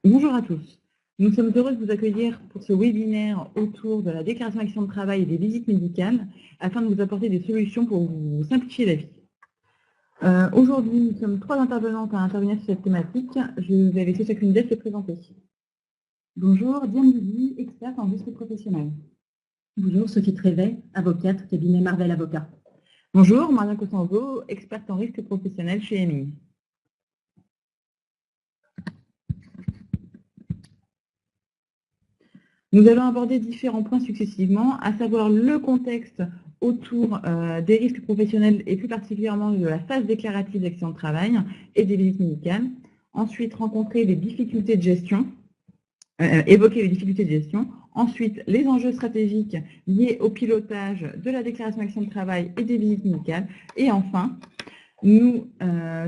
Bonjour à tous. Nous sommes heureux de vous accueillir pour ce webinaire autour de la déclaration d'accident de travail et des visites médicales afin de vous apporter des solutions pour vous simplifier la vie. Aujourd'hui, nous sommes 3 intervenantes à intervenir sur cette thématique. Je vais laisser chacune d'elles se présenter. Bonjour, Diane Duby, experte en risque professionnel. Bonjour, Sophie Trévet, avocate, cabinet Marvel Avocat. Bonjour, Maria Costanzo, experte en risque professionnel chez EMI. Nous allons aborder différents points successivement, à savoir le contexte autour des risques professionnels et plus particulièrement de la phase déclarative d'accident de travail et des visites médicales. Ensuite, rencontrer les difficultés de gestion, évoquer les difficultés de gestion. Ensuite, les enjeux stratégiques liés au pilotage de la déclaration d'accident de travail et des visites médicales. Et enfin, nous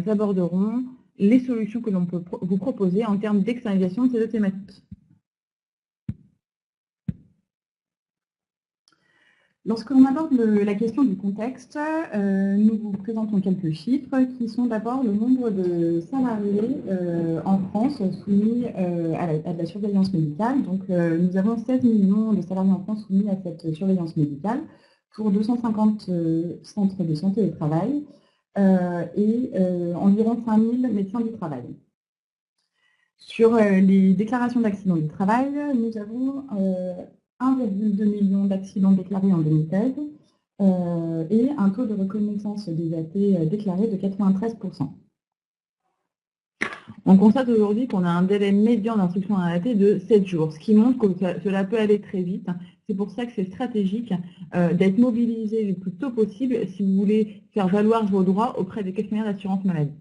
aborderons les solutions que l'on peut vous proposer en termes d'externalisation de ces deux thématiques. Lorsque l'on aborde la question du contexte, nous vous présentons quelques chiffres qui sont d'abord le nombre de salariés en France soumis à de la surveillance médicale. Donc, nous avons 16 millions de salariés en France soumis à cette surveillance médicale pour 250 centres de santé au travail et environ 5000 médecins du travail. Sur les déclarations d'accidents du travail, nous avons 1,2 million d'accidents déclarés en 2016 et un taux de reconnaissance des AT déclarés de 93%. On constate aujourd'hui qu'on a un délai médian d'instruction à AT de 7 jours, ce qui montre que cela peut aller très vite. C'est pour ça que c'est stratégique d'être mobilisé le plus tôt possible si vous voulez faire valoir vos droits auprès des questionnaires d'assurance maladie.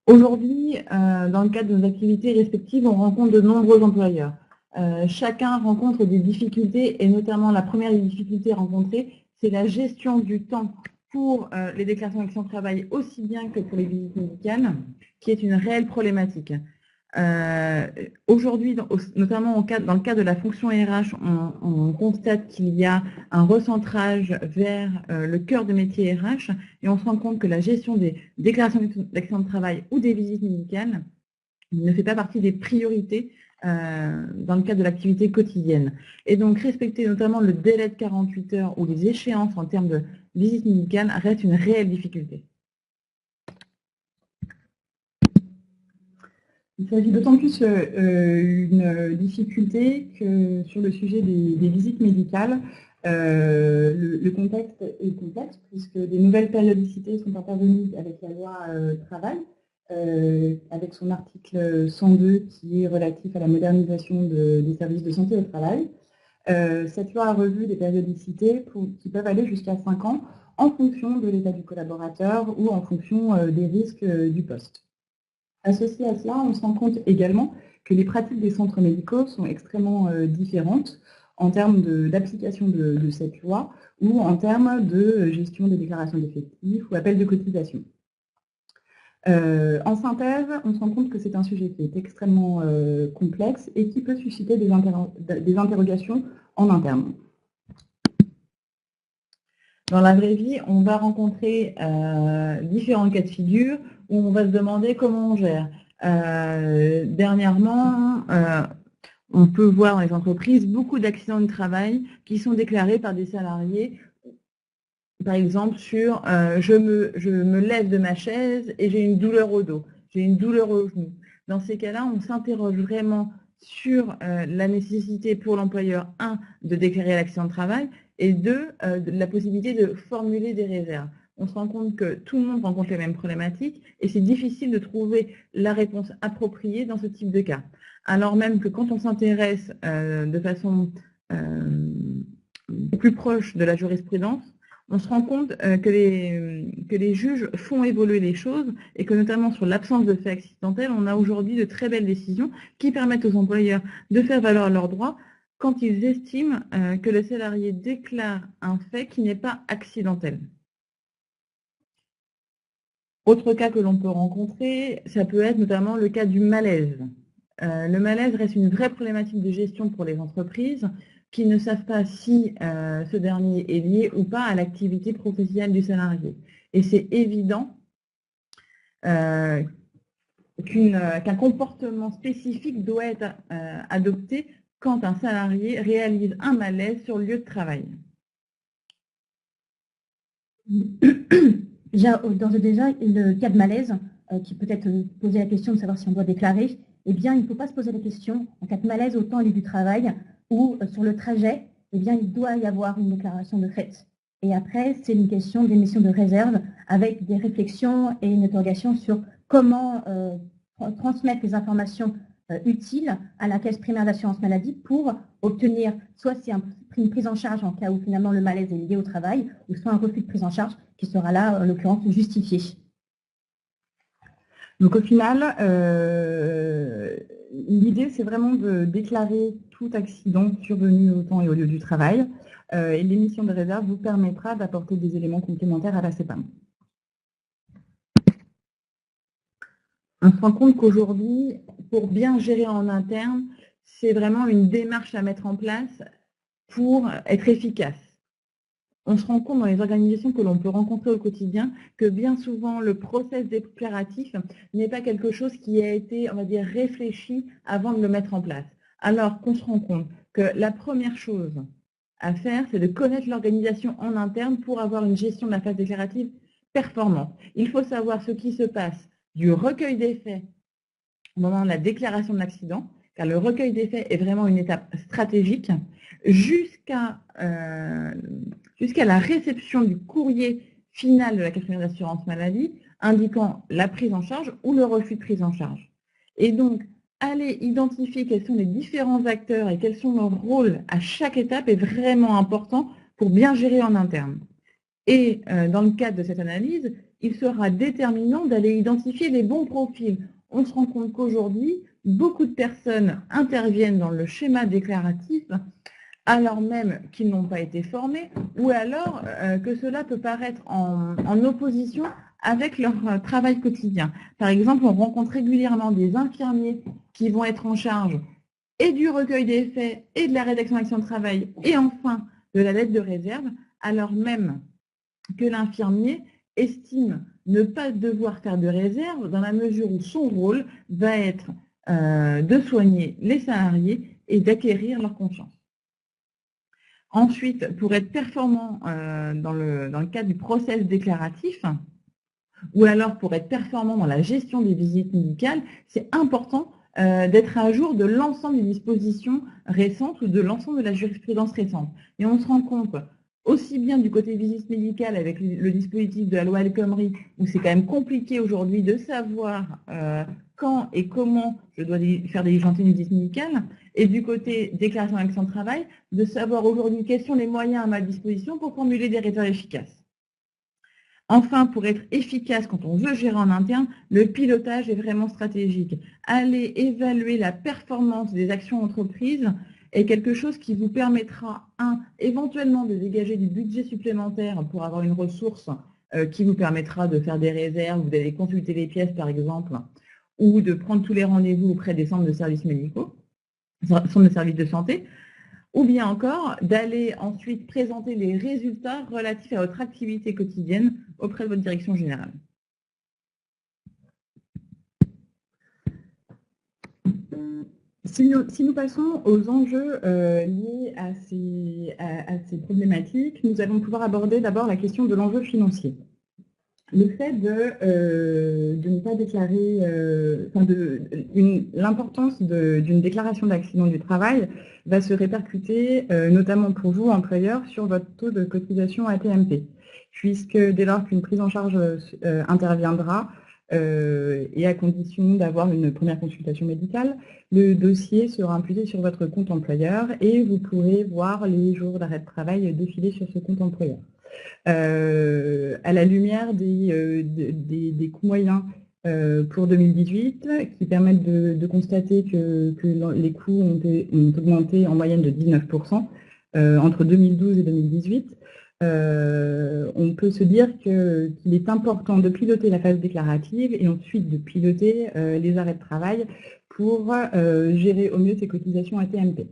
Aujourd'hui, dans le cadre de nos activités respectives, on rencontre de nombreux employeurs. Chacun rencontre des difficultés et notamment la première des difficultés rencontrées, c'est la gestion du temps pour les déclarations d'accident de travail aussi bien que pour les visites médicales, qui est une réelle problématique. Aujourd'hui, notamment dans le cadre de la fonction RH, on constate qu'il y a un recentrage vers le cœur de métier RH et on se rend compte que la gestion des déclarations d'accident de travail ou des visites médicales ne fait pas partie des priorités dans le cadre de l'activité quotidienne. Et donc, respecter notamment le délai de 48 heures ou les échéances en termes de visites médicales reste une réelle difficulté. Il s'agit d'autant plus une difficulté que sur le sujet des visites médicales, le contexte est complexe puisque des nouvelles périodicités sont intervenues avec la loi travail, avec son article 102 qui est relatif à la modernisation des services de santé au travail. Cette loi a revu des périodicités qui peuvent aller jusqu'à 5 ans en fonction de l'état du collaborateur ou en fonction des risques du poste. Associé à cela, on se rend compte également que les pratiques des centres médicaux sont extrêmement différentes en termes d'application de cette loi ou en termes de gestion des déclarations d'effectifs ou appels de cotisation. En synthèse, on se rend compte que c'est un sujet qui est extrêmement complexe et qui peut susciter des interrogations en interne. Dans la vraie vie, on va rencontrer différents cas de figure où on va se demander comment on gère. Dernièrement, on peut voir dans les entreprises beaucoup d'accidents de travail qui sont déclarés par des salariés, par exemple sur je me lève de ma chaise et j'ai une douleur au dos, j'ai une douleur au genou. Dans ces cas-là, on s'interroge vraiment sur la nécessité pour l'employeur, 1, de déclarer l'accident de travail, et 2, la possibilité de formuler des réserves. On se rend compte que tout le monde rencontre les mêmes problématiques et c'est difficile de trouver la réponse appropriée dans ce type de cas. Alors même que quand on s'intéresse de façon plus proche de la jurisprudence, on se rend compte que les juges font évoluer les choses et que notamment sur l'absence de faits accidentels, on a aujourd'hui de très belles décisions qui permettent aux employeurs de faire valoir leurs droits quand ils estiment que le salarié déclare un fait qui n'est pas accidentel. Autre cas que l'on peut rencontrer, ça peut être notamment le cas du malaise. Le malaise reste une vraie problématique de gestion pour les entreprises qui ne savent pas si ce dernier est lié ou pas à l'activité professionnelle du salarié. Et c'est évident qu'un comportement spécifique doit être adopté quand un salarié réalise un malaise sur le lieu de travail. Déjà, d'ores et déjà, le cas de malaise, qui peut être posé la question de savoir si on doit déclarer, eh bien, il ne faut pas se poser la question en cas de malaise autant lieu du travail ou sur le trajet, eh bien, il doit y avoir une déclaration de fait. Et après, c'est une question d'émission de réserve avec des réflexions et une interrogation sur comment transmettre les informations utiles à la caisse primaire d'assurance maladie pour obtenir soit c'est une prise en charge en cas où finalement le malaise est lié au travail, ou soit un refus de prise en charge qui sera là, en l'occurrence, justifié. Donc au final, l'idée c'est vraiment de déclarer tout accident survenu au temps et au lieu du travail. Et l'émission de réserve vous permettra d'apporter des éléments complémentaires à la CEPAM. On se rend compte qu'aujourd'hui, pour bien gérer en interne, c'est vraiment une démarche à mettre en place pour être efficace. On se rend compte dans les organisations que l'on peut rencontrer au quotidien que bien souvent le process déclaratif n'est pas quelque chose qui a été, on va dire, réfléchi avant de le mettre en place. Alors qu'on se rend compte que la première chose à faire, c'est de connaître l'organisation en interne pour avoir une gestion de la phase déclarative performante. Il faut savoir ce qui se passe du recueil des faits au moment de la déclaration de l'accident, car le recueil des faits est vraiment une étape stratégique, jusqu'à la réception du courrier final de la Caisse primaire d'assurance maladie indiquant la prise en charge ou le refus de prise en charge. Et donc, aller identifier quels sont les différents acteurs et quels sont leurs rôles à chaque étape est vraiment important pour bien gérer en interne. Et dans le cadre de cette analyse, il sera déterminant d'aller identifier les bons profils. On se rend compte qu'aujourd'hui, beaucoup de personnes interviennent dans le schéma déclaratif alors même qu'ils n'ont pas été formés, ou alors que cela peut paraître en opposition avec leur travail quotidien. Par exemple, on rencontre régulièrement des infirmiers qui vont être en charge et du recueil des faits, et de la rédaction d'action de travail, et enfin de la lettre de réserve, alors même que l'infirmier estime ne pas devoir faire de réserve dans la mesure où son rôle va être de soigner les salariés et d'acquérir leur confiance. Ensuite, pour être performant dans le cadre du process déclaratif, ou alors pour être performant dans la gestion des visites médicales, c'est important d'être à jour de l'ensemble des dispositions récentes ou de l'ensemble de la jurisprudence récente. Et on se rend compte aussi bien du côté visite médicale avec le dispositif de la loi El Khomri, où c'est quand même compliqué aujourd'hui de savoir quand et comment je dois faire diligenter une visite médicale, et du côté déclaration d'action de travail, de savoir aujourd'hui quels sont les moyens à ma disposition pour formuler des réserves efficaces. Enfin, pour être efficace quand on veut gérer en interne, le pilotage est vraiment stratégique. Aller évaluer la performance des actions entreprises est quelque chose qui vous permettra, éventuellement de dégager du budget supplémentaire pour avoir une ressource qui vous permettra de faire des réserves, ou d'aller consulter les pièces par exemple, ou de prendre tous les rendez-vous auprès des centres de services médicaux, centres de services de santé, ou bien encore d'aller ensuite présenter les résultats relatifs à votre activité quotidienne auprès de votre direction générale. Si nous passons aux enjeux liés à ces problématiques, nous allons pouvoir aborder d'abord la question de l'enjeu financier. Le fait de ne pas déclarer, l'importance d'une déclaration d'accident du travail va se répercuter, notamment pour vous, employeurs, sur votre taux de cotisation AT-MP, puisque dès lors qu'une prise en charge interviendra, et à condition d'avoir une première consultation médicale, le dossier sera imputé sur votre compte employeur et vous pourrez voir les jours d'arrêt de travail défiler sur ce compte employeur. À la lumière des coûts moyens pour 2018, qui permettent de constater que les coûts ont augmenté en moyenne de 19% entre 2012 et 2018, on peut se dire qu'il est important de piloter la phase déclarative et ensuite de piloter les arrêts de travail pour gérer au mieux ces cotisations AT-MP.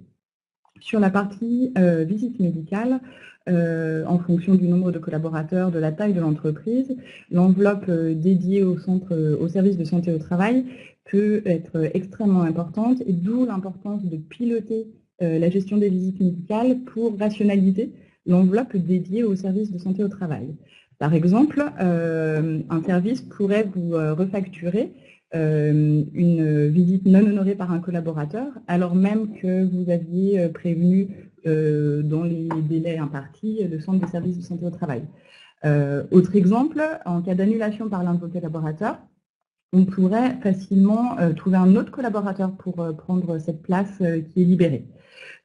Sur la partie visite médicale, en fonction du nombre de collaborateurs, de la taille de l'entreprise. L'enveloppe dédiée au service de santé au travail peut être extrêmement importante, et d'où l'importance de piloter la gestion des visites médicales pour rationaliser l'enveloppe dédiée au service de santé au travail. Par exemple, un service pourrait vous refacturer une visite non honorée par un collaborateur, alors même que vous aviez prévenu dans les délais impartis le centre de services de santé au travail. Autre exemple, en cas d'annulation par l'un de vos collaborateurs, on pourrait facilement trouver un autre collaborateur pour prendre cette place qui est libérée.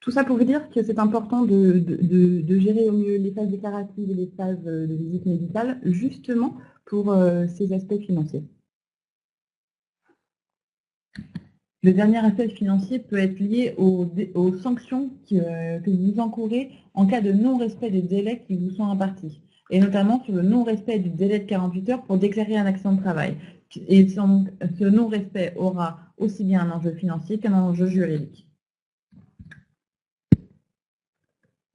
Tout ça pour vous dire que c'est important de gérer au mieux les phases déclaratives et les phases de visite médicale, justement pour ces aspects financiers. Le dernier aspect financier peut être lié aux sanctions que vous encourez en cas de non-respect des délais qui vous sont impartis, et notamment sur le non-respect du délai de 48 heures pour déclarer un accident de travail. Et ce non-respect aura aussi bien un enjeu financier qu'un enjeu juridique.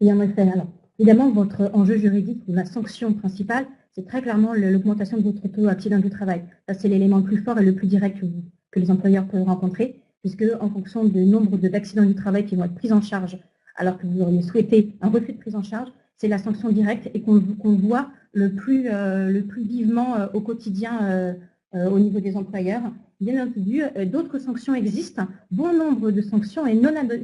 Et en effet, alors, évidemment, votre enjeu juridique ou la sanction principale, c'est très clairement l'augmentation de votre taux d'accident du travail. Ça, c'est l'élément le plus fort et le plus direct que les employeurs peuvent rencontrer, puisque en fonction du nombre d'accidents du travail qui vont être pris en charge, alors que vous auriez souhaité un refus de prise en charge, c'est la sanction directe et qu'on voit le plus vivement au quotidien au niveau des employeurs. Bien entendu, d'autres sanctions existent. Bon nombre de sanctions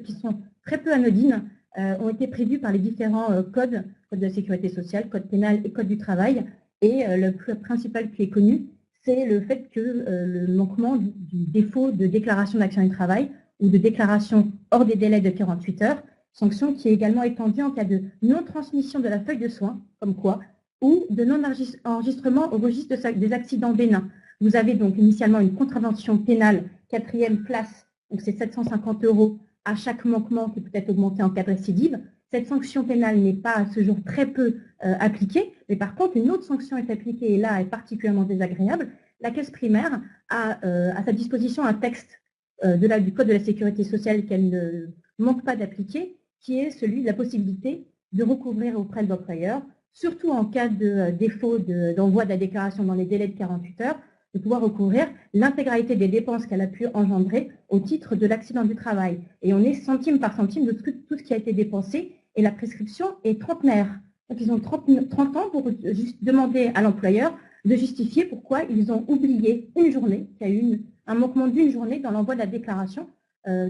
qui sont très peu anodines ont été prévues par les différents codes, code de la sécurité sociale, code pénal et code du travail. Et le principal qui est connu, c'est le fait que le manquement du défaut de déclaration d'action du travail ou de déclaration hors des délais de 48 heures, sanction qui est également étendue en cas de non-transmission de la feuille de soins, comme quoi, ou de non-enregistrement au registre des accidents bénins. Vous avez donc initialement une contravention pénale, 4e classe, donc c'est 750 € à chaque manquement qui peut être augmenté en cas de récidive. Cette sanction pénale n'est pas à ce jour très peu appliquée, mais par contre, une autre sanction est appliquée et là est particulièrement désagréable. La caisse primaire a à sa disposition un texte du Code de la sécurité sociale qu'elle ne manque pas d'appliquer, qui est celui de la possibilité de recouvrir auprès de l'employeur, surtout en cas de défaut d'envoi de la déclaration dans les délais de 48 heures, de pouvoir recouvrir l'intégralité des dépenses qu'elle a pu engendrer au titre de l'accident du travail. Et on est centime par centime de tout ce qui a été dépensé, et la prescription est trentenaire. Donc ils ont 30 ans pour juste demander à l'employeur de justifier pourquoi ils ont oublié une journée, qu'il y a eu un manquement d'une journée dans l'envoi de la déclaration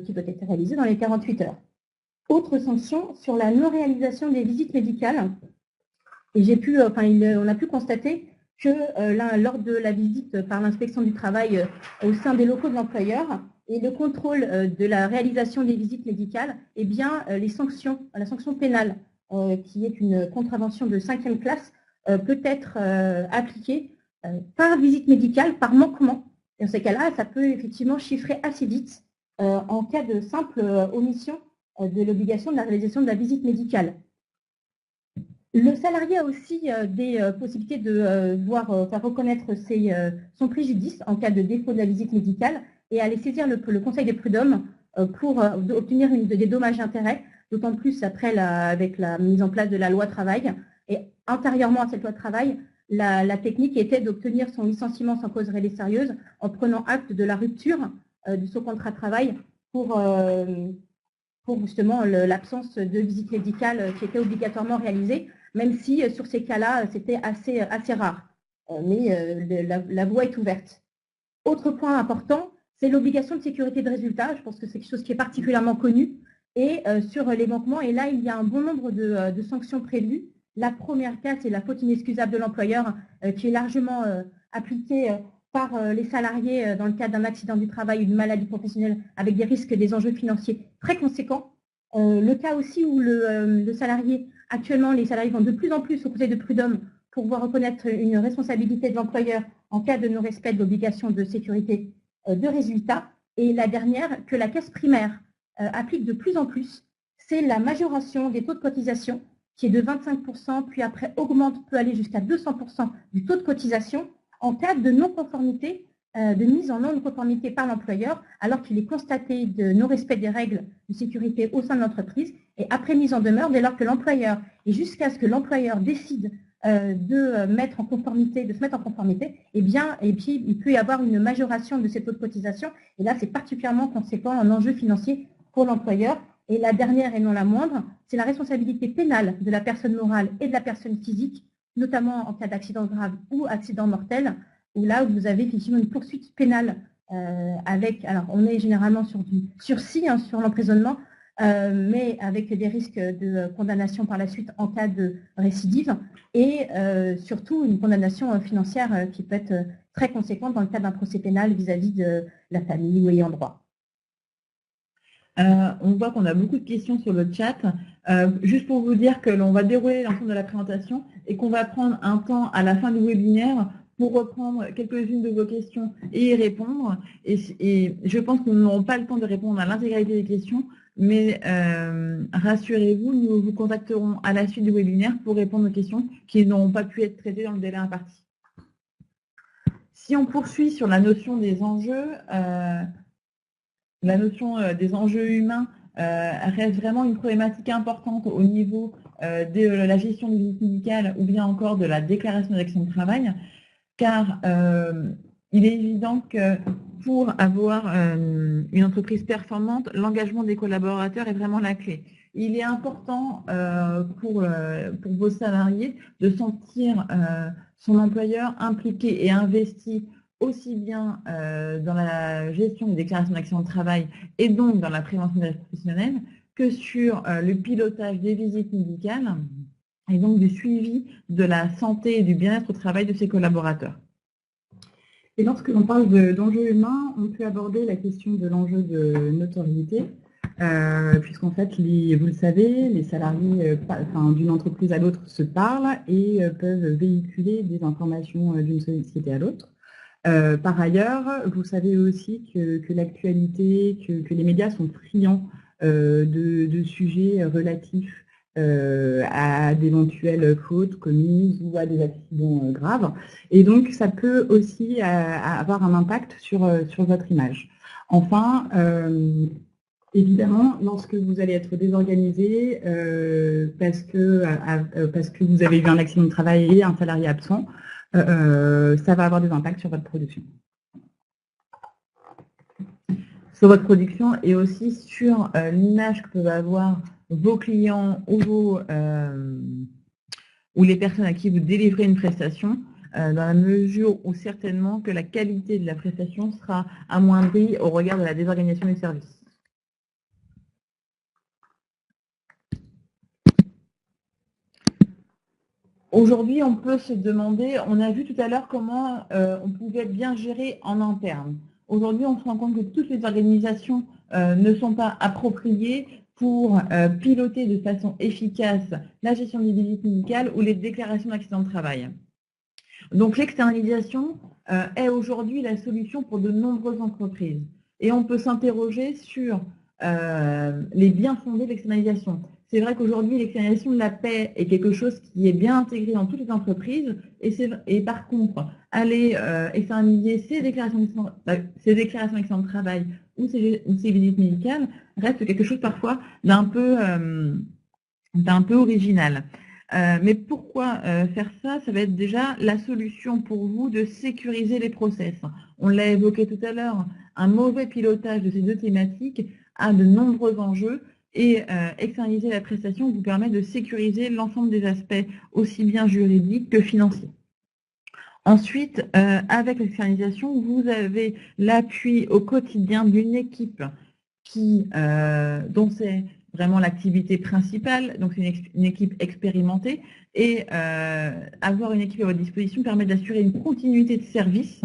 qui doit être réalisée dans les 48 heures. Autre sanction sur la non-réalisation des visites médicales. Et on a pu constater que lors de la visite par l'inspection du travail au sein des locaux de l'employeur et le contrôle de la réalisation des visites médicales, eh bien, la sanction pénale, qui est une contravention de 5e classe, peut être appliquée par visite médicale, par manquement. Et dans ces cas-là, ça peut effectivement chiffrer assez vite en cas de simple omission de l'obligation de la réalisation de la visite médicale. Le salarié a aussi des possibilités de faire reconnaître son préjudice en cas de défaut de la visite médicale et aller saisir le Conseil des prud'hommes pour obtenir des dommages et intérêts, d'autant plus après avec la mise en place de la loi travail. Et antérieurement à cette loi travail, la technique était d'obtenir son licenciement sans cause réelle et sérieuse en prenant acte de la rupture de son contrat de travail pour justement l'absence de visite médicale qui était obligatoirement réalisée, même si sur ces cas-là, c'était assez rare. Mais la voie est ouverte. Autre point important, c'est l'obligation de sécurité de résultat. Je pense que c'est quelque chose qui est particulièrement connu. Et sur les manquements, et là, il y a un bon nombre de sanctions prévues. La première cas, c'est la faute inexcusable de l'employeur, qui est largement appliquée par les salariés dans le cadre d'un accident du travail ou d'une maladie professionnelle avec des risques et des enjeux financiers très conséquents. Le cas aussi où le salarié, actuellement, les salariés vont de plus en plus au Conseil de prud'hommes pour pouvoir reconnaître une responsabilité de l'employeur en cas de non-respect de l'obligation de sécurité de résultat. Et la dernière, que la caisse primaire applique de plus en plus, c'est la majoration des taux de cotisation qui est de 25%, puis après augmente, peut aller jusqu'à 200% du taux de cotisation en cas de non-conformité de mise en non-conformité par l'employeur alors qu'il est constaté de non-respect des règles de sécurité au sein de l'entreprise et après mise en demeure dès lors que l'employeur, et jusqu'à ce que l'employeur décide de se mettre en conformité, eh bien, et puis il peut y avoir une majoration de cette taux de cotisation. Et là, c'est particulièrement conséquent en enjeu financier pour l'employeur. Et la dernière et non la moindre, c'est la responsabilité pénale de la personne morale et de la personne physique, notamment en cas d'accident grave ou accident mortel, où là, vous avez effectivement une poursuite pénale alors on est généralement sur du sursis, sur l'emprisonnement, mais avec des risques de condamnation par la suite en cas de récidive et surtout une condamnation financière qui peut être très conséquente dans le cadre d'un procès pénal vis-à-vis de la famille ou ayant droit. On voit qu'on a beaucoup de questions sur le chat. Juste pour vous dire que l'on va dérouler l'ensemble de la présentation et qu'on va prendre un temps à la fin du webinaire pour reprendre quelques-unes de vos questions et y répondre. Et je pense que nous n'aurons pas le temps de répondre à l'intégralité des questions, mais rassurez-vous, nous vous contacterons à la suite du webinaire pour répondre aux questions qui n'auront pas pu être traitées dans le délai imparti. Si on poursuit sur la notion des enjeux, la notion des enjeux humains reste vraiment une problématique importante au niveau de la gestion des visites médicales ou bien encore de la déclaration d'accident de travail, car il est évident que pour avoir une entreprise performante, l'engagement des collaborateurs est vraiment la clé. Il est important pour vos salariés de sentir son employeur impliqué et investi aussi bien dans la gestion des déclarations d'accident de travail et donc dans la prévention des risques professionnels que sur le pilotage des visites médicales et donc du suivi de la santé et du bien-être au travail de ses collaborateurs. Et lorsque l'on parle d'enjeux humains, on peut aborder la question de l'enjeu de notoriété, puisqu'en fait, vous le savez, les salariés d'une entreprise à l'autre se parlent et peuvent véhiculer des informations d'une société à l'autre. Par ailleurs, vous savez aussi que l'actualité, que les médias sont friands de sujets relatifs à d'éventuelles fautes commises ou à des accidents graves. Et donc, ça peut aussi avoir un impact sur votre image. Enfin, évidemment, lorsque vous allez être désorganisé parce que vous avez eu un accident de travail et un salarié absent, ça va avoir des impacts sur votre production. Sur votre production et aussi sur l'image que peuvent avoir vos clients ou les personnes à qui vous délivrez une prestation, dans la mesure où certainement que la qualité de la prestation sera amoindrie au regard de la désorganisation du service. Aujourd'hui, on peut se demander, on a vu tout à l'heure comment on pouvait bien gérer en interne. Aujourd'hui, on se rend compte que toutes les organisations ne sont pas appropriées pour piloter de façon efficace la gestion des visites médicales ou les déclarations d'accident de travail. Donc l'externalisation est aujourd'hui la solution pour de nombreuses entreprises. Et on peut s'interroger sur les bien-fondés de l'externalisation. C'est vrai qu'aujourd'hui, l'externalisation de la paix est quelque chose qui est bien intégré dans toutes les entreprises. Et par contre, aller externaliser ces déclarations d'accident de travail ou ces visites médicales reste quelque chose parfois d'un peu original. Mais pourquoi faire ça? Ça va être déjà la solution pour vous de sécuriser les process. On l'a évoqué tout à l'heure, un mauvais pilotage de ces deux thématiques a de nombreux enjeux et externaliser la prestation vous permet de sécuriser l'ensemble des aspects aussi bien juridiques que financiers. Ensuite, avec l'externalisation, vous avez l'appui au quotidien d'une équipe dont c'est vraiment l'activité principale, donc c'est une équipe expérimentée, et avoir une équipe à votre disposition permet d'assurer une continuité de service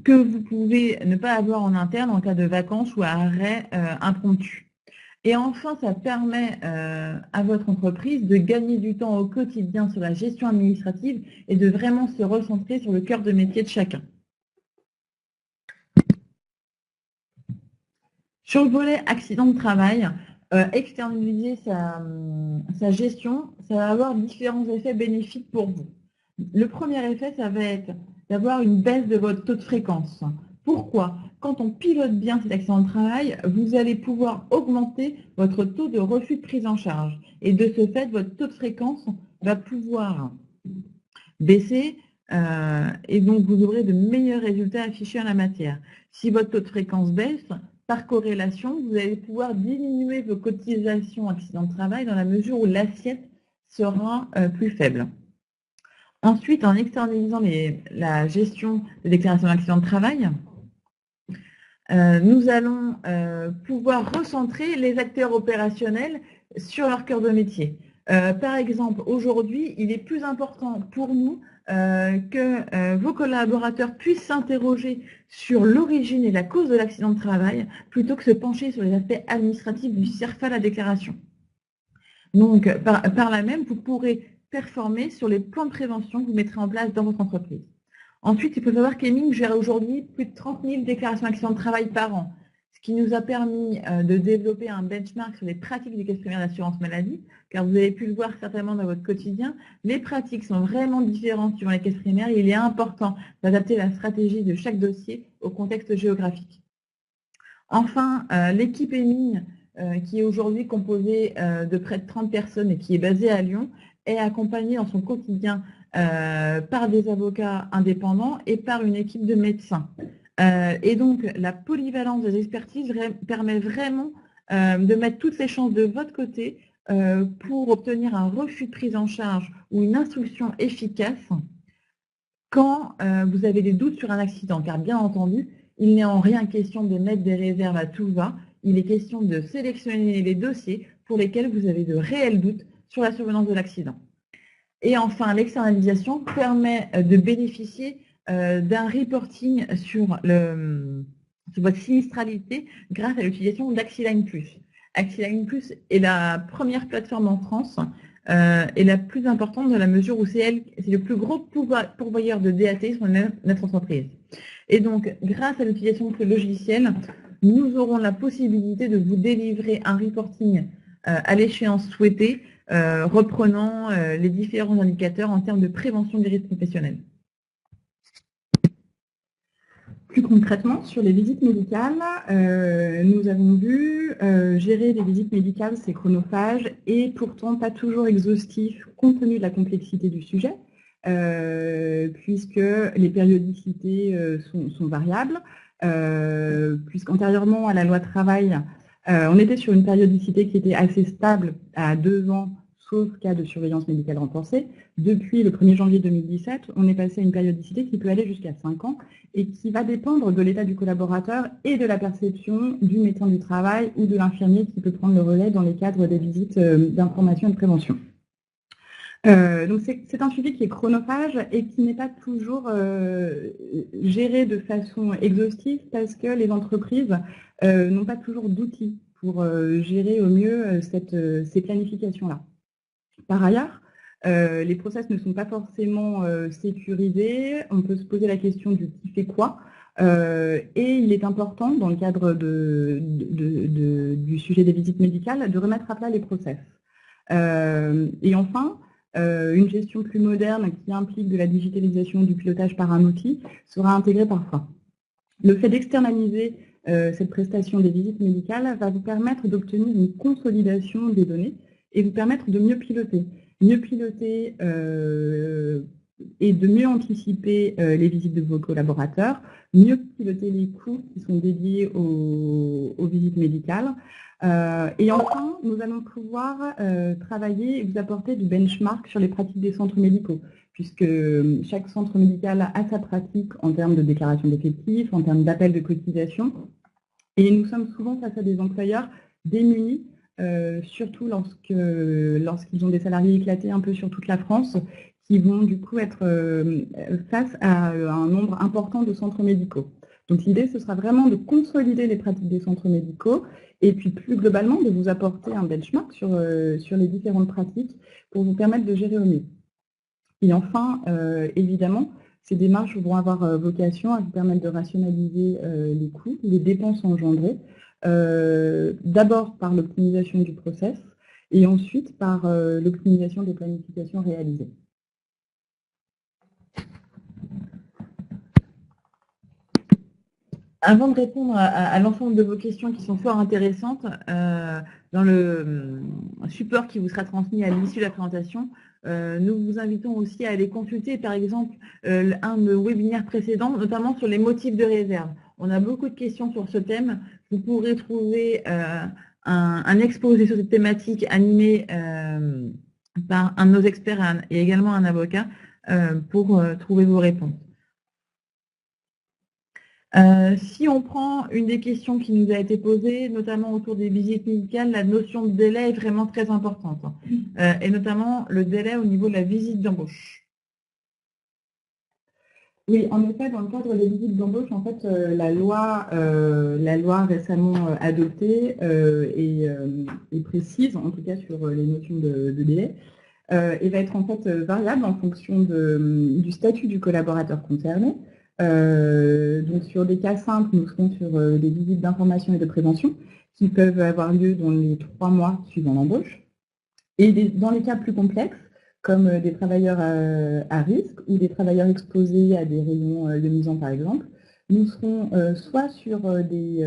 que vous pouvez ne pas avoir en interne en cas de vacances ou arrêt impromptu. Et enfin, ça permet à votre entreprise de gagner du temps au quotidien sur la gestion administrative et de vraiment se recentrer sur le cœur de métier de chacun. Sur le volet accident de travail, externaliser sa gestion, ça va avoir différents effets bénéfiques pour vous. Le premier effet, ça va être d'avoir une baisse de votre taux de fréquence. Pourquoi? Quand on pilote bien cet accident de travail, vous allez pouvoir augmenter votre taux de refus de prise en charge. Et de ce fait, votre taux de fréquence va pouvoir baisser et donc vous aurez de meilleurs résultats affichés en la matière. Si votre taux de fréquence baisse, par corrélation, vous allez pouvoir diminuer vos cotisations accident de travail dans la mesure où l'assiette sera plus faible. Ensuite, en externalisant la gestion des déclarations d'accident de travail, nous allons pouvoir recentrer les acteurs opérationnels sur leur cœur de métier. Par exemple, aujourd'hui, il est plus important pour nous que vos collaborateurs puissent s'interroger sur l'origine et la cause de l'accident de travail plutôt que se pencher sur les aspects administratifs du CERFA, la déclaration. Donc, par là même, vous pourrez performer sur les plans de prévention que vous mettrez en place dans votre entreprise. Ensuite, il faut savoir qu'Eming gère aujourd'hui plus de 30 000 déclarations d'accident de travail par an, ce qui nous a permis de développer un benchmark sur les pratiques des caisses primaires d'assurance maladie, car vous avez pu le voir certainement dans votre quotidien, les pratiques sont vraiment différentes suivant les caisses primaires et il est important d'adapter la stratégie de chaque dossier au contexte géographique. Enfin, l'équipe Eming, qui est aujourd'hui composée de près de 30 personnes et qui est basée à Lyon, est accompagnée dans son quotidien par des avocats indépendants et par une équipe de médecins. Et donc, la polyvalence des expertises permet vraiment de mettre toutes les chances de votre côté pour obtenir un refus de prise en charge ou une instruction efficace quand vous avez des doutes sur un accident. Car bien entendu, il n'est en rien question de mettre des réserves à tout va. Il est question de sélectionner les dossiers pour lesquels vous avez de réels doutes sur la survenance de l'accident. Et enfin, l'externalisation permet de bénéficier d'un reporting sur votre sinistralité grâce à l'utilisation d'Axiline Plus. Axiline Plus est la première plateforme en France et la plus importante dans la mesure où c'est le plus gros pourvoyeur de DAT sur notre entreprise. Et donc, grâce à l'utilisation de ce logiciel, nous aurons la possibilité de vous délivrer un reporting à l'échéance souhaitée, reprenant les différents indicateurs en termes de prévention des risques professionnels. Plus concrètement, sur les visites médicales, nous avons vu gérer des visites médicales, c'est chronophage et pourtant pas toujours exhaustif compte tenu de la complexité du sujet, puisque les périodicités sont variables, puisqu'antérieurement à la loi travail, on était sur une périodicité qui était assez stable à 2 ans, sauf cas de surveillance médicale renforcée. Depuis le 1er janvier 2017, on est passé à une périodicité qui peut aller jusqu'à 5 ans et qui va dépendre de l'état du collaborateur et de la perception du médecin du travail ou de l'infirmier qui peut prendre le relais dans les cadres des visites d'information et de prévention. Donc c'est un suivi qui est chronophage et qui n'est pas toujours géré de façon exhaustive parce que les entreprises n'ont pas toujours d'outils pour gérer au mieux ces planifications-là. Par ailleurs, les process ne sont pas forcément sécurisés. On peut se poser la question du qui fait quoi. Et il est important, dans le cadre du sujet des visites médicales, de remettre à plat les process. Et enfin, une gestion plus moderne qui implique de la digitalisation du pilotage par un outil sera intégrée parfois. Le fait d'externaliser cette prestation des visites médicales va vous permettre d'obtenir une consolidation des données et vous permettre de mieux piloter. Mieux piloter et de mieux anticiper les visites de vos collaborateurs, mieux piloter les coûts qui sont dédiés aux visites médicales. Et enfin, nous allons pouvoir travailler et vous apporter du benchmark sur les pratiques des centres médicaux, puisque chaque centre médical a sa pratique en termes de déclaration d'effectifs, en termes d'appel de cotisation. Et nous sommes souvent face à des employeurs démunis, surtout lorsqu'ils ont des salariés éclatés un peu sur toute la France, qui vont du coup être face à un nombre important de centres médicaux. Donc l'idée, ce sera vraiment de consolider les pratiques des centres médicaux et puis plus globalement de vous apporter un benchmark sur les différentes pratiques pour vous permettre de gérer au mieux. Et enfin, évidemment, ces démarches vont avoir vocation à vous permettre de rationaliser les coûts, les dépenses engendrées, d'abord par l'optimisation du process et ensuite par l'optimisation des planifications réalisées. Avant de répondre à l'ensemble de vos questions qui sont fort intéressantes, dans le support qui vous sera transmis à l'issue de la présentation, nous vous invitons aussi à aller consulter, par exemple, un de nos webinaires précédents, notamment sur les motifs de réserve. On a beaucoup de questions sur ce thème. Vous pourrez trouver un exposé sur cette thématique animé par un de nos experts et également un avocat pour trouver vos réponses. Si on prend une des questions qui nous a été posée, notamment autour des visites médicales, la notion de délai est vraiment très importante, et notamment le délai au niveau de la visite d'embauche. Oui, en effet, dans le cadre des visites d'embauche, en fait, la loi récemment adoptée est précise, en tout cas sur les notions de délai, et va être en fait variable en fonction du statut du collaborateur concerné. Donc sur des cas simples, nous serons sur des visites d'information et de prévention qui peuvent avoir lieu dans les 3 mois suivant l'embauche. Et dans les cas plus complexes, comme des travailleurs à risque ou des travailleurs exposés à des rayons ionisants par exemple, nous serons soit sur des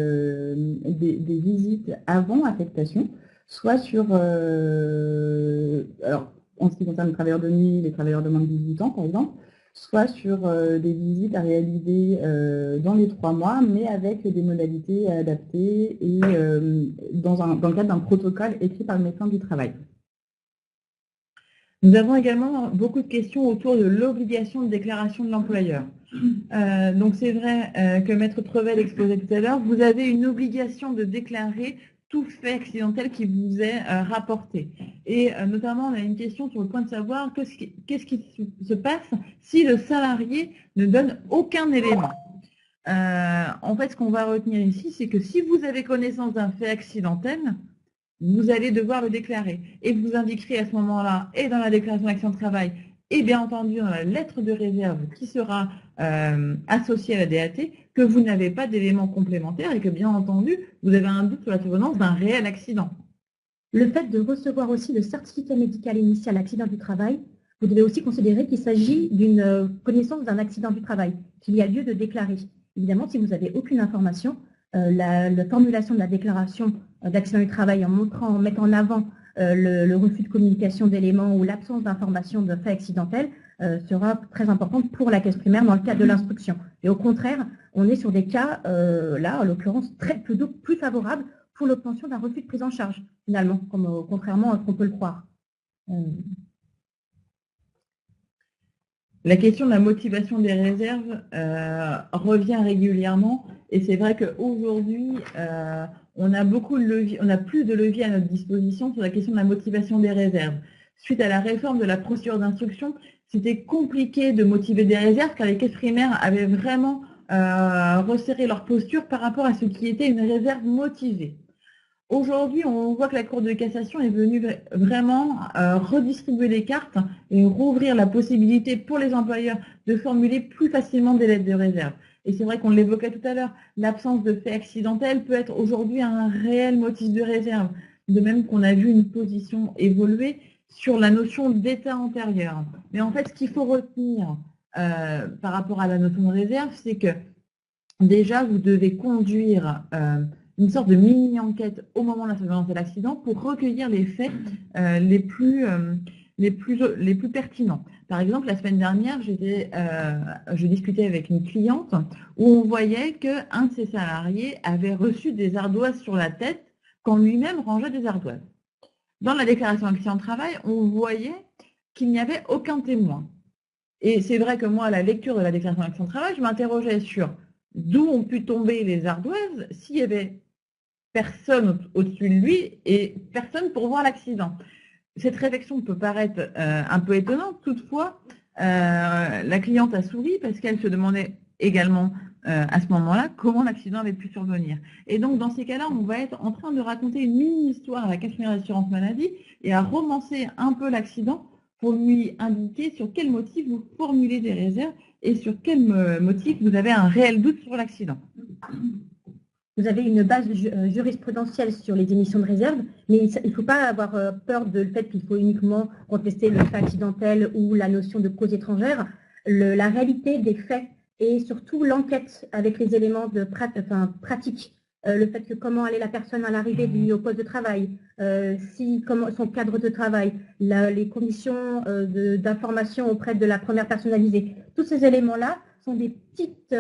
visites avant affectation, soit sur, alors en ce qui concerne les travailleurs de nuit, les travailleurs de moins de 18 ans par exemple, soit sur des visites à réaliser dans les 3 mois, mais avec des modalités adaptées et dans le cadre d'un protocole écrit par le médecin du travail. Nous avons également beaucoup de questions autour de l'obligation de déclaration de l'employeur. Donc c'est vrai que Maître Trevel exposait tout à l'heure, vous avez une obligation de déclarer tout fait accidentel qui vous est rapporté. Et notamment, on a une question sur le point de savoir qu'est-ce qui se passe si le salarié ne donne aucun élément. En fait, ce qu'on va retenir ici, c'est que si vous avez connaissance d'un fait accidentel, vous allez devoir le déclarer. Et vous indiquerez à ce moment-là, et dans la déclaration d'accident de travail, et bien entendu dans la lettre de réserve qui sera associée à la DAT, que vous n'avez pas d'éléments complémentaires et que bien entendu, vous avez un doute sur la survenance d'un réel accident. Le fait de recevoir aussi le certificat médical initial accident du travail, vous devez aussi considérer qu'il s'agit d'une connaissance d'un accident du travail, qu'il y a lieu de déclarer. Évidemment, si vous n'avez aucune information, la formulation de la déclaration d'accident du travail en mettant en avant le refus de communication d'éléments ou l'absence d'information de fait accidentel sera très importante pour la caisse primaire dans le cadre de l'instruction. Et au contraire, on est sur des cas, là, en l'occurrence, plus favorables pour l'obtention d'un refus de prise en charge, finalement, contrairement à ce qu'on peut le croire. La question de la motivation des réserves revient régulièrement et c'est vrai qu'aujourd'hui, on a plus de levier à notre disposition sur la question de la motivation des réserves. Suite à la réforme de la procédure d'instruction, c'était compliqué de motiver des réserves car les caisses primaires avaient vraiment resserré leur posture par rapport à ce qui était une réserve motivée. Aujourd'hui, on voit que la Cour de cassation est venue vraiment redistribuer les cartes et rouvrir la possibilité pour les employeurs de formuler plus facilement des lettres de réserve. Et c'est vrai qu'on l'évoquait tout à l'heure, l'absence de fait accidentel peut être aujourd'hui un réel motif de réserve. De même qu'on a vu une position évoluer sur la notion d'état antérieur. Mais en fait, ce qu'il faut retenir par rapport à la notion de réserve, c'est que déjà, vous devez conduire une sorte de mini-enquête au moment de la survenance de l'accident pour recueillir les faits les plus pertinents. Par exemple, la semaine dernière, je discutais avec une cliente où on voyait qu'un de ses salariés avait reçu des ardoises sur la tête quand lui-même rangeait des ardoises. Dans la déclaration d'accident de travail, on voyait qu'il n'y avait aucun témoin. Et c'est vrai que moi, à la lecture de la déclaration d'accident de travail, je m'interrogeais sur d'où ont pu tomber les ardoises s'il y avait personne au-dessus de lui et personne pour voir l'accident. Cette réflexion peut paraître un peu étonnante, toutefois, la cliente a souri parce qu'elle se demandait également à ce moment-là comment l'accident avait pu survenir. Et donc, dans ces cas-là, on va être en train de raconter une mini-histoire à la Caisse primaire d'assurance maladie et à romancer un peu l'accident pour lui indiquer sur quel motif vous formulez des réserves et sur quel motif vous avez un réel doute sur l'accident. Vous avez une base jurisprudentielle sur les émissions de réserve, mais il ne faut pas avoir peur du fait qu'il faut uniquement contester le fait accidentel ou la notion de cause étrangère. La réalité des faits et surtout l'enquête avec les éléments de pratiques. Le fait que comment allait la personne à l'arrivée au poste de travail, comment son cadre de travail, les conditions d'information auprès de la première personnalisée. Tous ces éléments-là sont des petites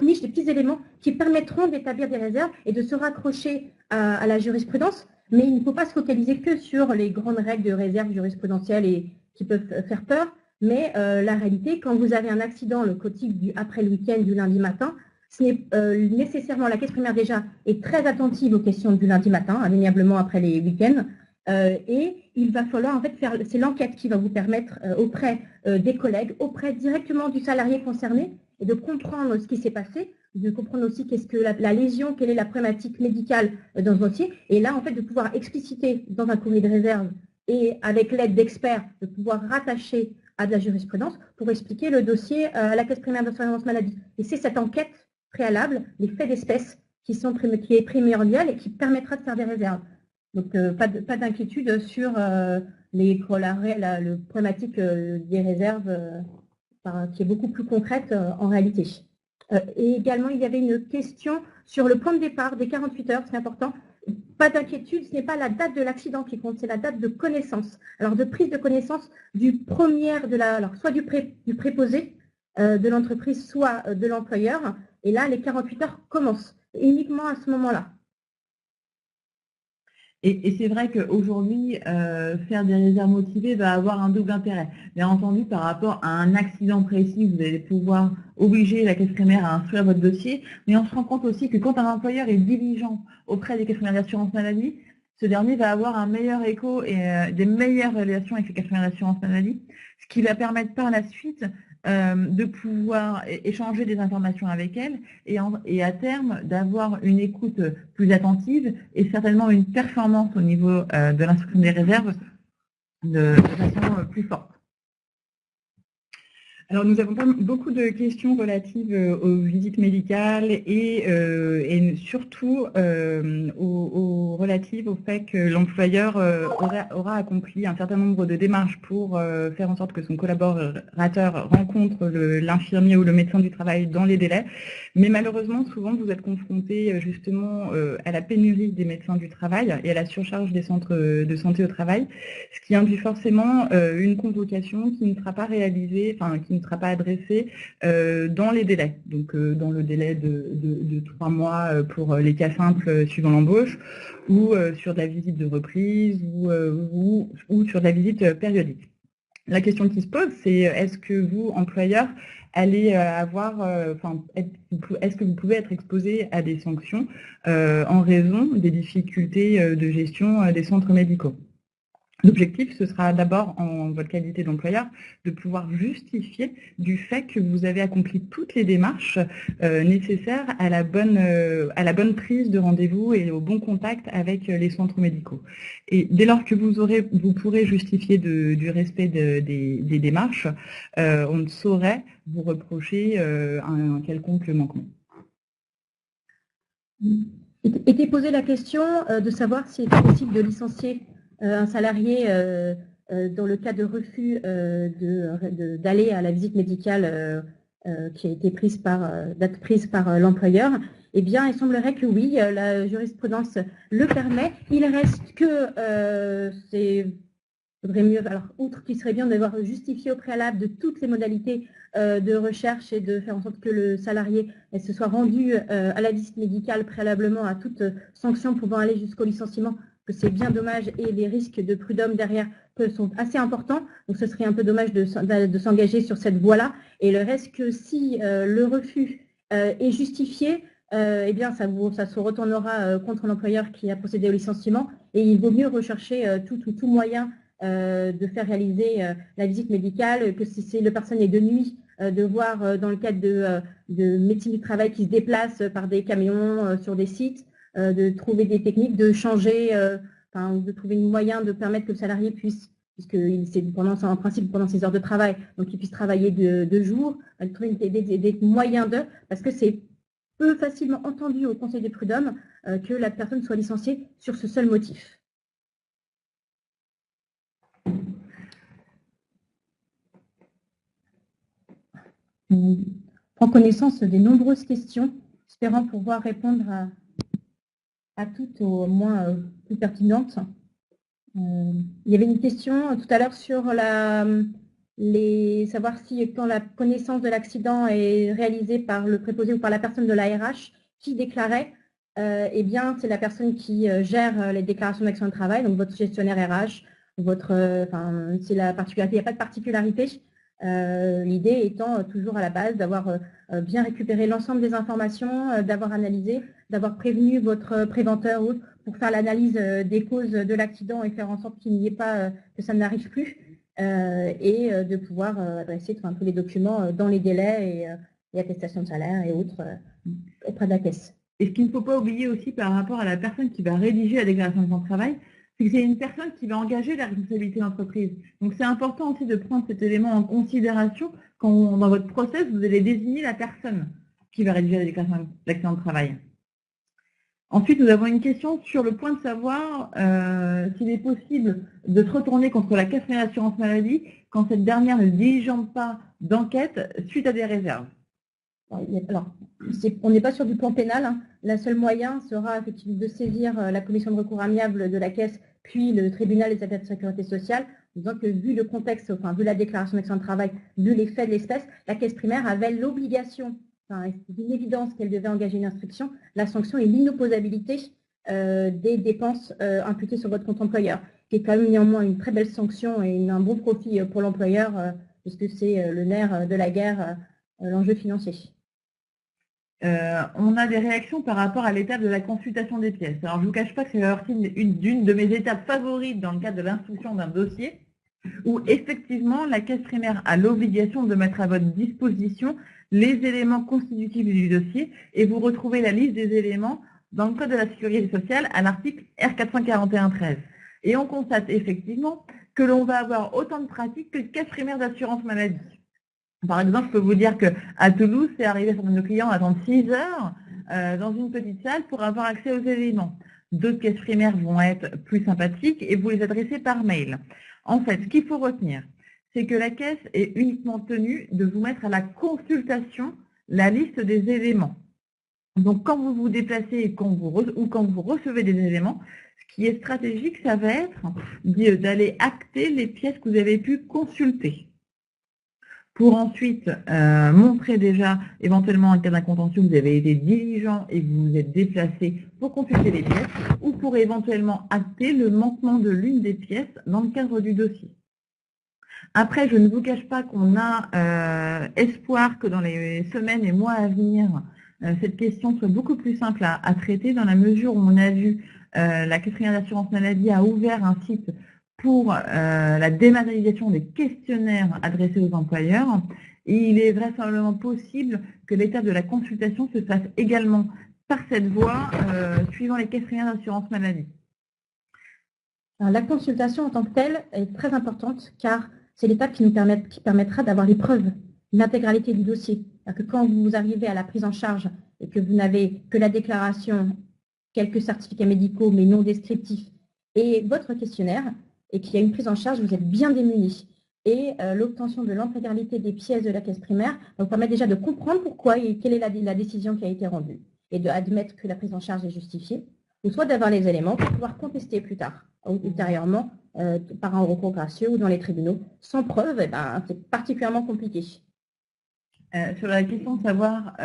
niches, des petits éléments qui permettront d'établir des réserves et de se raccrocher à la jurisprudence. Mais il ne faut pas se focaliser que sur les grandes règles de réserve jurisprudentielles et qui peuvent faire peur. Mais la réalité, quand vous avez un accident, le quotidien après le week-end, du lundi matin, ce n'est nécessairement, la caisse primaire déjà est très attentive aux questions du lundi matin, indéniablement après les week-ends, et il va falloir en fait faire, c'est l'enquête qui va vous permettre auprès des collègues, auprès directement du salarié concerné, et de comprendre ce qui s'est passé, de comprendre aussi qu'est-ce que la lésion, quelle est la problématique médicale dans ce dossier, et là en fait de pouvoir expliciter dans un courrier de réserve et avec l'aide d'experts, de pouvoir rattacher à de la jurisprudence pour expliquer le dossier à la caisse primaire d'assurance maladie. Et c'est cette enquête préalable, les faits d'espèce, qui est primordial et qui permettra de faire des réserves. Donc, pas d'inquiétude sur les le problématique des réserves, qui est beaucoup plus concrète en réalité. Et également, il y avait une question sur le point de départ des 48 heures, c'est important. Pas d'inquiétude, ce n'est pas la date de l'accident qui compte, c'est la date de connaissance. Alors, de prise de connaissance soit du préposé de l'entreprise, soit de l'employeur. Et là, les 48 heures commencent uniquement à ce moment-là. Et c'est vrai qu'aujourd'hui, faire des réserves motivées va avoir un double intérêt. Bien entendu, par rapport à un accident précis, vous allez pouvoir obliger la caisse primaire à instruire votre dossier, mais on se rend compte aussi que quand un employeur est diligent auprès des caisses primaires d'assurance maladie, ce dernier va avoir un meilleur écho et des meilleures relations avec les caisses primaires d'assurance maladie, ce qui va permettre par la suite de pouvoir échanger des informations avec elles et à terme d'avoir une écoute plus attentive et certainement une performance au niveau de l'instruction des réserves de façon plus forte. Alors, nous avons beaucoup de questions relatives aux visites médicales et surtout relatives au fait que l'employeur aura accompli un certain nombre de démarches pour faire en sorte que son collaborateur rencontre l'infirmier ou le médecin du travail dans les délais. Mais malheureusement, souvent, vous êtes confronté justement à la pénurie des médecins du travail et à la surcharge des centres de santé au travail, ce qui induit forcément une convocation qui ne sera pas réalisée, enfin qui ne sera pas adressée dans les délais. Donc dans le délai de 3 mois pour les cas simples suivant l'embauche, ou sur de la visite de reprise, ou sur de la visite périodique. La question qui se pose, c'est est-ce que vous, employeur, allez est-ce que vous pouvez être exposé à des sanctions en raison des difficultés de gestion des centres médicaux? L'objectif, ce sera d'abord, en votre qualité d'employeur, de pouvoir justifier du fait que vous avez accompli toutes les démarches nécessaires à la bonne prise de rendez-vous et au bon contact avec les centres médicaux. Et dès lors que vous pourrez justifier du respect des démarches, on ne saurait vous reprocher un quelconque manquement. Était posée la question de savoir s'il était possible de licencier un salarié dans le cas de refus d'aller à la visite médicale qui a été prise par l'employeur. Eh bien, il semblerait que oui, la jurisprudence le permet. Il reste que faudrait mieux, alors outre qu'il serait bien d'avoir justifié au préalable de toutes les modalités de recherche et de faire en sorte que le salarié se soit rendu à la visite médicale préalablement à toute sanction pouvant aller jusqu'au licenciement, que c'est bien dommage et les risques de prud'homme derrière sont assez importants. Donc ce serait un peu dommage de s'engager sur cette voie-là. Et le reste que si le refus est justifié, eh bien ça se retournera contre l'employeur qui a procédé au licenciement et il vaut mieux rechercher tout moyen de faire réaliser la visite médicale, que si le personne est de nuit, de voir dans le cadre de médecine du travail qui se déplacent par des camions sur des sites, de trouver des techniques, de changer, de trouver un moyen de permettre que le salarié puisse, puisque c'est en principe pendant ses heures de travail, donc il puisse travailler de jour, de trouver des moyens parce que c'est peu facilement entendu au Conseil des prud'hommes que la personne soit licenciée sur ce seul motif. prend connaissance des nombreuses questions, espérant pouvoir répondre à toutes, au moins plus pertinentes. Il y avait une question tout à l'heure sur savoir si quand la connaissance de l'accident est réalisée par le préposé ou par la personne de la RH qui déclarait, eh bien c'est la personne qui gère les déclarations d'accident de travail, donc votre gestionnaire RH, c'est la particularité, il n'y a pas de particularité. L'idée étant toujours à la base d'avoir bien récupéré l'ensemble des informations, d'avoir analysé, d'avoir prévenu votre préventeur pour faire l'analyse des causes de l'accident et faire en sorte qu'il n'y ait pas, que ça n'arrive plus, et de pouvoir adresser tous les documents dans les délais et attestations de salaire et autres auprès de la caisse. Et ce qu'il ne faut pas oublier aussi par rapport à la personne qui va rédiger la déclaration de temps de travail, c'est que c'est une personne qui va engager la responsabilité de l'entreprise. Donc c'est important aussi de prendre cet élément en considération quand dans votre process, vous allez désigner la personne qui va rédiger la déclaration d'accident de travail. Ensuite, nous avons une question sur le point de savoir s'il est possible de se retourner contre la caisse primaire d'assurance maladie quand cette dernière ne diligente pas d'enquête suite à des réserves. Alors, on n'est pas sur du plan pénal. Hein. Le seul moyen sera effectivement de saisir la commission de recours amiable de la caisse, puis le tribunal des affaires de sécurité sociale, en disant que vu le contexte, vu la déclaration d'accident de travail, vu les faits de l'espèce, la caisse primaire avait l'obligation, c'est une évidence qu'elle devait engager une instruction. La sanction est l'inopposabilité des dépenses imputées sur votre compte employeur, qui est quand même néanmoins une très belle sanction et un bon profit pour l'employeur, puisque c'est le nerf de la guerre, l'enjeu financier. On a des réactions par rapport à l'étape de la consultation des pièces. Alors, je ne vous cache pas que c'est d'une de mes étapes favorites dans le cadre de l'instruction d'un dossier, où effectivement, la caisse primaire a l'obligation de mettre à votre disposition les éléments constitutifs du dossier, et vous retrouvez la liste des éléments dans le Code de la sécurité sociale à l'article R441-13. Et on constate effectivement que l'on va avoir autant de pratiques que de caisse primaire d'assurance maladie. Par exemple, je peux vous dire qu'à Toulouse, c'est arrivé à certains de nos clients à attendre 6 heures dans une petite salle pour avoir accès aux éléments. D'autres caisses primaires vont être plus sympathiques et vous les adressez par mail. En fait, ce qu'il faut retenir, c'est que la caisse est uniquement tenue de vous mettre à la consultation la liste des éléments. Donc, quand vous vous déplacez et quand vous recevez des éléments, ce qui est stratégique, ça va être d'aller acter les pièces que vous avez pu consulter, pour ensuite montrer déjà, éventuellement en cas d'un contentieux, que vous avez été diligent et que vous vous êtes déplacé pour consulter les pièces, ou pour éventuellement acter le manquement de l'une des pièces dans le cadre du dossier. Après, je ne vous cache pas qu'on a espoir que dans les semaines et mois à venir, cette question soit beaucoup plus simple à traiter, dans la mesure où on a vu la Caisse primaire d'assurance maladie a ouvert un site pour la dématérialisation des questionnaires adressés aux employeurs, et il est vraisemblablement possible que l'étape de la consultation se fasse également par cette voie, suivant les caisses primaires d'assurance maladie. Alors, la consultation en tant que telle est très importante, car c'est l'étape qui permettra d'avoir les preuves, l'intégralité du dossier. Que quand vous arrivez à la prise en charge et que vous n'avez que la déclaration, quelques certificats médicaux mais non descriptifs, et votre questionnaire, et qu'il y a une prise en charge, vous êtes bien démunis. Et l'obtention de l'intégralité des pièces de la caisse primaire vous permet déjà de comprendre pourquoi et quelle est la décision qui a été rendue, et d'admettre que la prise en charge est justifiée, ou soit d'avoir les éléments pour pouvoir contester plus tard, ou ultérieurement, par un recours gracieux ou dans les tribunaux. Sans preuve, c'est particulièrement compliqué. Sur la question de savoir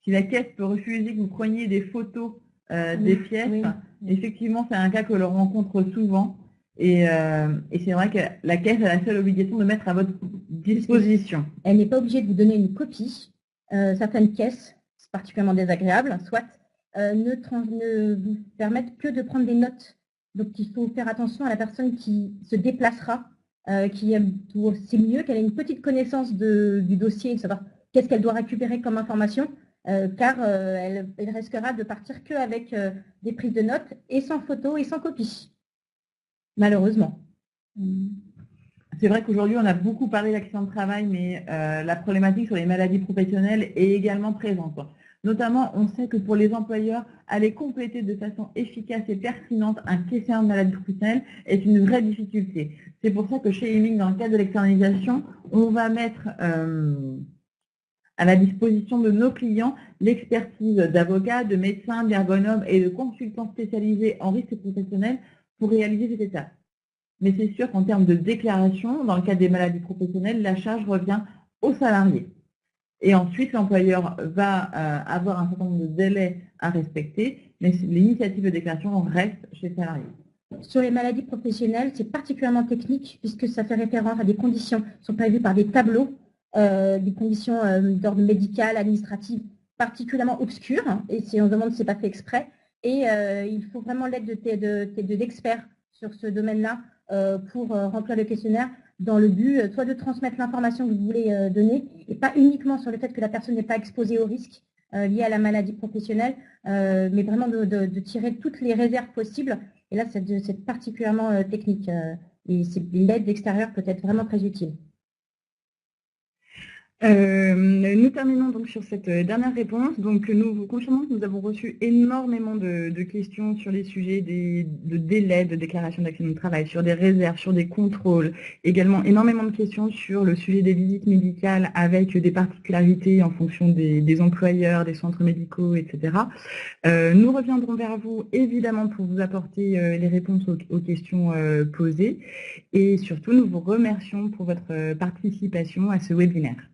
si la caisse peut refuser que vous preniez des photos des pièces, oui. Effectivement, c'est un cas que l'on rencontre souvent. Et c'est vrai que la caisse a la seule obligation de mettre à votre disposition. Elle n'est pas obligée de vous donner une copie. Certaines caisses, c'est particulièrement désagréable, soit ne vous permettent que de prendre des notes. Donc il faut faire attention à la personne qui se déplacera, c'est mieux qu'elle ait une petite connaissance du dossier, de savoir qu'est-ce qu'elle doit récupérer comme information, car elle risquera de partir qu'avec des prises de notes et sans photo et sans copie. Malheureusement. C'est vrai qu'aujourd'hui, on a beaucoup parlé d'accident de travail, mais la problématique sur les maladies professionnelles est également présente. Notamment, on sait que pour les employeurs, aller compléter de façon efficace et pertinente un questionnaire de maladie professionnelle est une vraie difficulté. C'est pour ça que chez EMIC, dans le cadre de l'externalisation, on va mettre à la disposition de nos clients l'expertise d'avocats, de médecins, d'ergonomes et de consultants spécialisés en risque professionnel pour réaliser cette étape. Mais c'est sûr qu'en termes de déclaration, dans le cas des maladies professionnelles, la charge revient aux salariés. Et ensuite, l'employeur va avoir un certain nombre de délais à respecter, mais l'initiative de déclaration reste chez le salarié. Sur les maladies professionnelles, c'est particulièrement technique puisque ça fait référence à des conditions qui sont prévues par des tableaux, des conditions d'ordre médical, administratif, particulièrement obscures, hein, et si on se demande si ce n'est pas fait exprès. Et il faut vraiment l'aide d'experts sur ce domaine-là pour remplir le questionnaire dans le but soit de transmettre l'information que vous voulez donner et pas uniquement sur le fait que la personne n'est pas exposée au risque lié à la maladie professionnelle, mais vraiment de tirer toutes les réserves possibles. Et là, c'est particulièrement technique et l'aide extérieure peut être vraiment très utile. Nous terminons donc sur cette dernière réponse. Donc, nous vous confirmons que nous avons reçu énormément de questions sur les sujets de délais de déclaration d'accident de travail, sur des réserves, sur des contrôles, également énormément de questions sur le sujet des visites médicales avec des particularités en fonction des employeurs, des centres médicaux, etc. Nous reviendrons vers vous évidemment pour vous apporter les réponses aux questions posées et surtout nous vous remercions pour votre participation à ce webinaire.